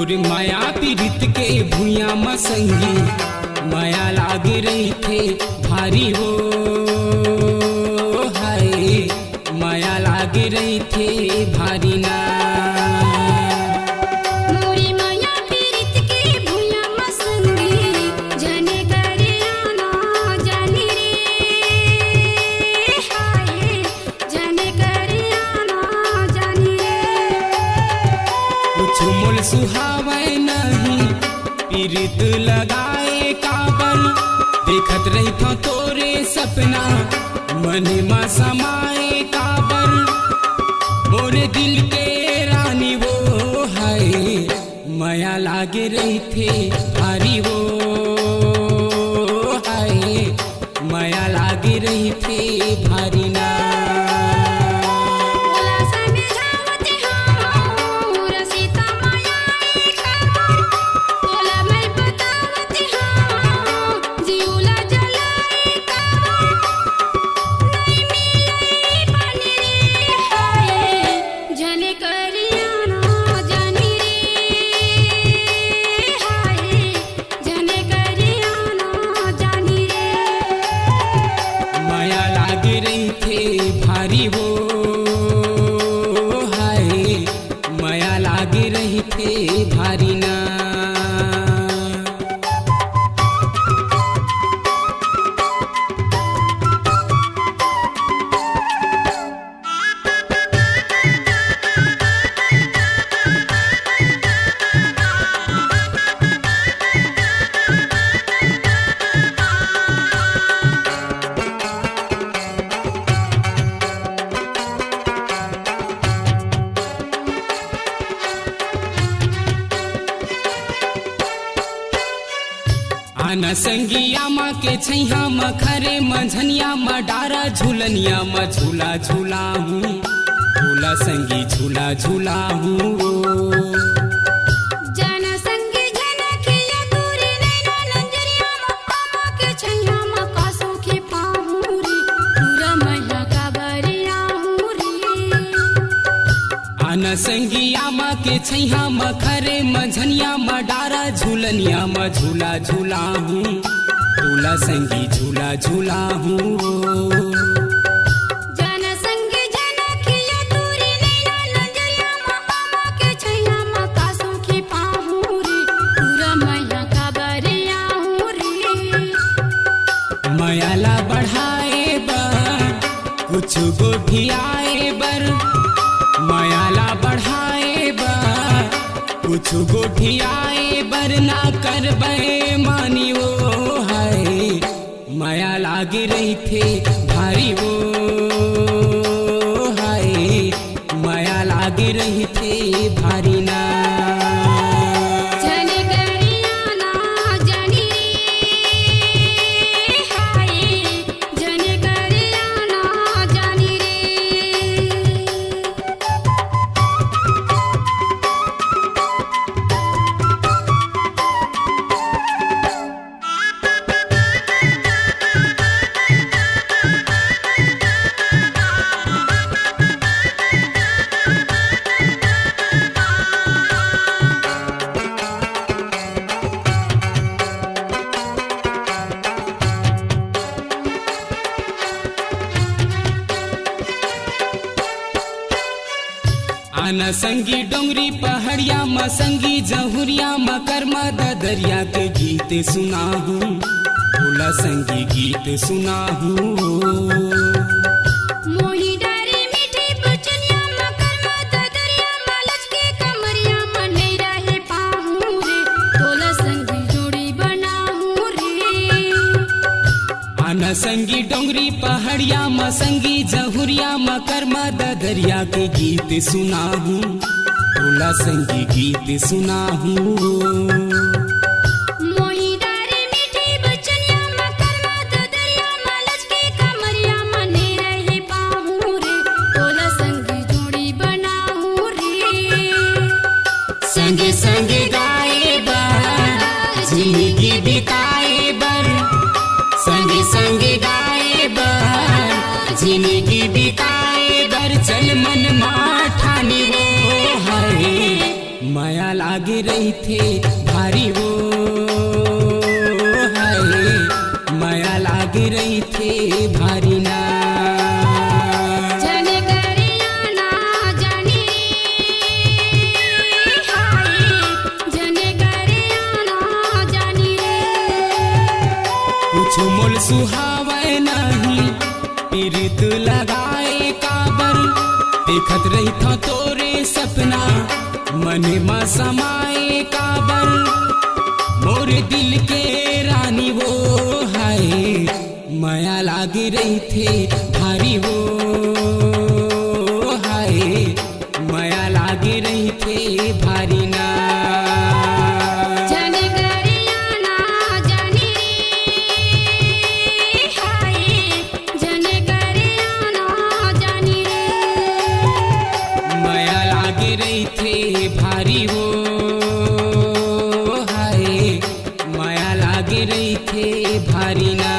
मोर माया पीड़ित के भूया मसंगी माया लाग रही थे भारी हो हाय माया लाग रही थे भारी ना मोरी माया पीड़ित के भूया मसंगी जने करे आना जानी रे हाय जने करे आना जानी रे कुछ मोल सुहावे नहीं पीड़ित लगाए काबल देखत रही था तोरे सपना मन में समाए काबल मोरे दिल के रानी वो है माया लागे रही थे भारी वो है माया लागे रही थे भारी ना बोला समझावते हाँ रसीता माया खबर बोला मैं बतावते हाँ जीवला जलाए खबर नहीं मिले पानी रे हाय जने करियाना जानी रे हाय जने करियाना जानी रे माया लाग रही थे भारी वो हाय माया लाग रही थे भारी ना आना संगिया माँ के छैया म खरे मंझनिया म डारा झूलनिया म झूला झूला हूँ झूला संगी झूला झूला हूँ जन संगी जनखिया तोरे नैना नंजरिया मक्का के छैया मक्का सोखे पाहूं रे पूरा मैया का बरिया हूं रे आना संगिया माँ के छैया म खरे मंझनिया म डारा झूलनिया म झूला झूला हूँ झूला संगी झूला झूला हूँ जन संगी जनखिया तोरे नैना नंजरिया मक्का के छैया मक्का सोखे पाहूं रे पूरा मैया का बरिया हूं रे मायाला बढ़ाए बर कुछ गोठियाए बर मायाला बढ़ाए बर कुछ गोठियाए बर ना करबे मानी वो है माया लाग रही थे भारी वो है माया लाग रही थे भारी ना जने करियाना जानी रे हाय जने करियाना जानी रे आना संगी डोंगरी पहाड़िया म संगी जहुरिया म कर्मा दरिया के गीत सुना हूँ भोला संगी गीत सुना हूँ मोही डारी मीठी बचनिया मकर मत दरिया मालच के कमरिया मन नहीं रहे पाहूं रे तोला संगी जोड़ी बनाहूं रे आना संगी डोंगरी पहाड़िया म संगी जहुरिया म कर्मा दरिया के गीत सुना हूँ भोला संगी गीत सुना हूँ मोही डारी मीठी बचनिया मकर मत दरिया मालच के कमरिया मन नहीं रहे पाहूं रे तोला संगी जोड़ी बनाहूं रे संगे संगे गाए बर जिंदगी बिताए बर संगे संगे गाए बर जिंदगी बिताए बर चल मन मा ठानी वो है माया लागे रही थे भारी वो हाय माया लागे रही थे भारी ना जने करिया ना जानी रे हाय जने करिया ना जानी रे कुछ मोल सुहावे नहीं पीरित लगाए काबर देखत रही था तोरे सपना मन में समाए काबर मोरे दिल के रानी वो हाय माया लागे रही थे भारी वो हाय माया लागे रही थे भारी ना जने करिया ना जानी रे हाय जने करिया ना जानी रे माया लागे रही थे भारी वो हाय माया लागे रही थे भारी ना